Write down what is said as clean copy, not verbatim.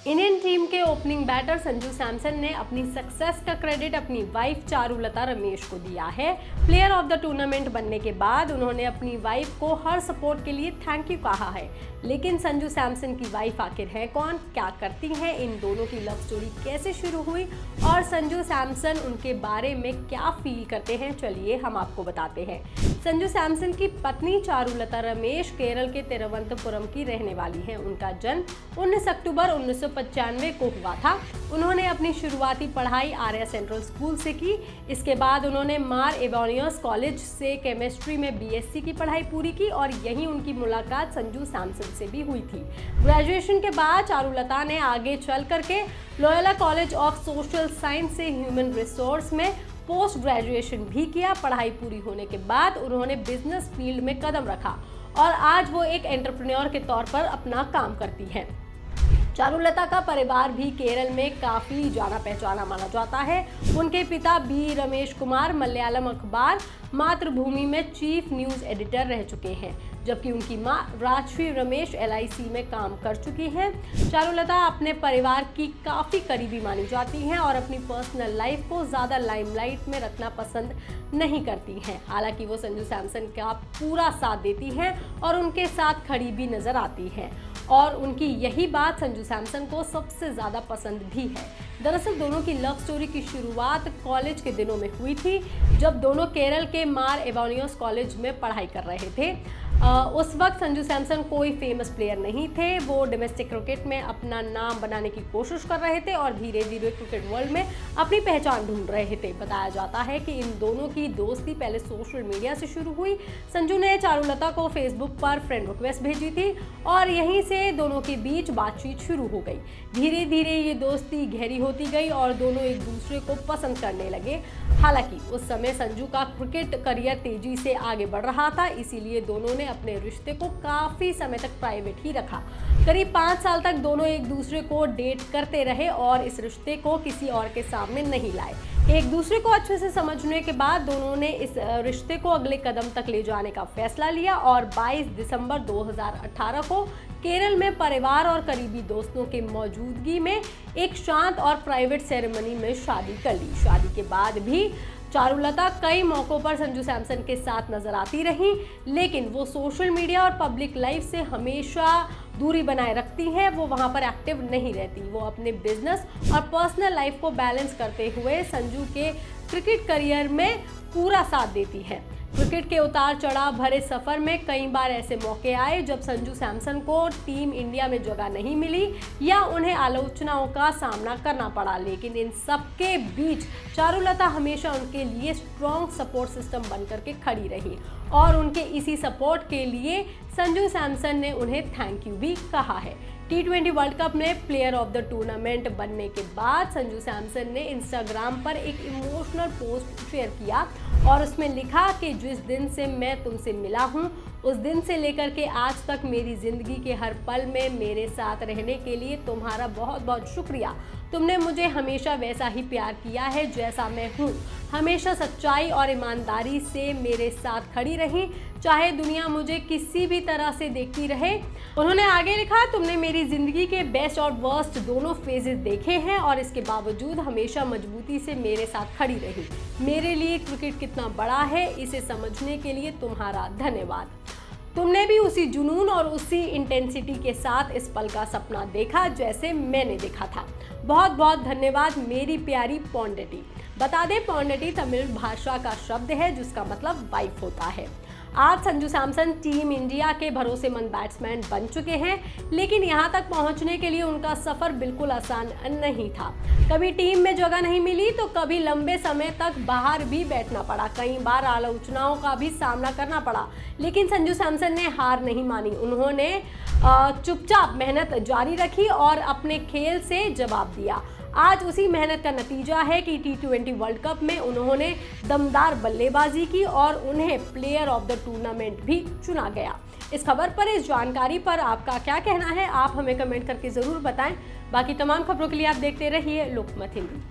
Indian team के opening batter Sanju Samson ने अपनी सक्सेस का क्रेडिट अपनी वाइफ चारुलता रमेश को दिया है। प्लेयर ऑफ द टूर्नामेंट बनने के बाद उन्होंने अपनी वाइफ को हर सपोर्ट के लिए थैंक यू कहा है। लेकिन संजू सैमसन की वाइफ आखिर है कौन, क्या करती हैं, इन दोनों की लव स्टोरी कैसे शुरू हुई और संजू सैमसन उनके बारे में क्या फील करते हैं, चलिए हम आपको बताते हैं। संजू सैमसन की पत्नी चारुलता रमेश केरल के तिरुवनंतपुरम की रहने वाली हैं। उनका जन्म 19 अक्टूबर 1995 को हुआ था। उन्होंने अपनी शुरुआती पढ़ाई आर्या सेंट्रल स्कूल से की। इसके बाद उन्होंने मार एवोनियस कॉलेज से केमिस्ट्री में बीएससी की पढ़ाई पूरी की और यहीं उनकी मुलाकात संजू सैमसन से भी हुई थी। ग्रेजुएशन के बाद चारुलता ने आगे चल करके Loyola college of social science से ह्यूमन रिसोर्स में पोस्ट ग्रेजुएशन भी किया। पढ़ाई पूरी होने के बाद उन्होंने बिजनेस फील्ड में कदम रखा और आज वो एक एंटरप्रेन्योर के तौर पर अपना काम करती हैं। चारुलता का परिवार भी केरल में काफ़ी जाना पहचाना माना जाता है। उनके पिता बी रमेश कुमार मलयालम अखबार मातृभूमि में चीफ न्यूज़ एडिटर रह चुके हैं, जबकि उनकी मां राजश्री रमेश LIC में काम कर चुकी हैं। चारुलता अपने परिवार की काफ़ी करीबी मानी जाती हैं और अपनी पर्सनल लाइफ को ज़्यादा लाइमलाइट में रखना पसंद नहीं करती हैं। हालांकि वो संजू सैमसन का पूरा साथ देती हैं और उनके साथ खड़ी भी नज़र आती हैं और उनकी यही बात संजू सैमसन को सबसे ज़्यादा पसंद भी है। दरअसल दोनों की लव स्टोरी की शुरुआत कॉलेज के दिनों में हुई थी, जब दोनों केरल के मार एवोनियस कॉलेज में पढ़ाई कर रहे थे। उस वक्त संजू सैमसन कोई फेमस प्लेयर नहीं थे। वो डोमेस्टिक क्रिकेट में अपना नाम बनाने की कोशिश कर रहे थे और धीरे धीरे क्रिकेट वर्ल्ड में अपनी पहचान ढूंढ रहे थे। बताया जाता है कि इन दोनों की दोस्ती पहले सोशल मीडिया से शुरू हुई। संजू ने चारुलता को फेसबुक पर फ्रेंड रिक्वेस्ट भेजी थी और यहीं से दोनों के बीच बातचीत शुरू हो गई। धीरे धीरे ये दोस्ती गहरी होती गई और दोनों एक दूसरे को पसंद करने लगे। हालांकि उस समय संजू का क्रिकेट करियर तेजी से आगे बढ़ रहा था, इसीलिए दोनों ने अपने रिश्ते को काफ़ी समय तक प्राइवेट ही रखा। करीब 5 साल तक दोनों एक दूसरे को डेट करते रहे और इस रिश्ते को किसी और के सामने नहीं लाए। एक दूसरे को अच्छे से समझने के बाद दोनों ने इस रिश्ते को अगले कदम तक ले जाने का फैसला लिया और 22 दिसंबर 2018 को केरल में परिवार और करीबी दोस्तों के मौजूदगी में एक शांत और प्राइवेट सेरेमनी में शादी कर ली। शादी के बाद भी चारुलता कई मौक़ों पर संजू सैमसन के साथ नजर आती रहीं, लेकिन वो सोशल मीडिया और पब्लिक लाइफ से हमेशा दूरी बनाए रखती हैं। वो वहाँ पर एक्टिव नहीं रहती। वो अपने बिजनेस और पर्सनल लाइफ को बैलेंस करते हुए संजू के क्रिकेट करियर में पूरा साथ देती हैं। क्रिकेट के उतार चढ़ाव भरे सफर में कई बार ऐसे मौके आए जब संजू सैमसन को टीम इंडिया में जगह नहीं मिली या उन्हें आलोचनाओं का सामना करना पड़ा, लेकिन इन सब के बीच चारुलता हमेशा उनके लिए स्ट्रॉन्ग सपोर्ट सिस्टम बनकर के खड़ी रही और उनके इसी सपोर्ट के लिए संजू सैमसन ने उन्हें थैंक यू भी कहा है। T20 वर्ल्ड कप में प्लेयर ऑफ द टूर्नामेंट बनने के बाद संजू सैमसन ने इंस्टाग्राम पर एक इमोशनल पोस्ट शेयर किया और उसमें लिखा कि जिस दिन से मैं तुमसे मिला हूँ उस दिन से लेकर के आज तक मेरी ज़िंदगी के हर पल में मेरे साथ रहने के लिए तुम्हारा बहुत बहुत शुक्रिया। तुमने मुझे हमेशा वैसा ही प्यार किया है जैसा मैं हूँ। हमेशा सच्चाई और ईमानदारी से मेरे साथ खड़ी रही, चाहे दुनिया मुझे किसी भी तरह से देखती रहे। उन्होंने आगे लिखा, तुमने मेरी ज़िंदगी के बेस्ट और वर्स्ट दोनों फेजेस देखे हैं और इसके बावजूद हमेशा मजबूती से मेरे साथ खड़ी रही। मेरे लिए क्रिकेट कितना बड़ा है इसे समझने के लिए तुम्हारा धन्यवाद। तुमने भी उसी जुनून और उसी इंटेंसिटी के साथ इस पल का सपना देखा जैसे मैंने देखा था। बहुत बहुत धन्यवाद मेरी प्यारी पौंडेटी। बता दें, पौंडेटी तमिल भाषा का शब्द है जिसका मतलब वाइफ होता है। आज संजू सैमसन टीम इंडिया के भरोसेमंद बैट्समैन बन चुके हैं, लेकिन यहां तक पहुंचने के लिए उनका सफ़र बिल्कुल आसान नहीं था। कभी टीम में जगह नहीं मिली तो कभी लंबे समय तक बाहर भी बैठना पड़ा। कई बार आलोचनाओं का भी सामना करना पड़ा, लेकिन संजू सैमसन ने हार नहीं मानी। उन्होंने चुपचाप मेहनत जारी रखी और अपने खेल से जवाब दिया। आज उसी मेहनत का नतीजा है कि T20 वर्ल्ड कप में उन्होंने दमदार बल्लेबाजी की और उन्हें प्लेयर ऑफ द टूर्नामेंट भी चुना गया। इस खबर पर, इस जानकारी पर आपका क्या कहना है, आप हमें कमेंट करके ज़रूर बताएं। बाकी तमाम खबरों के लिए आप देखते रहिए लोकमत हिंदी।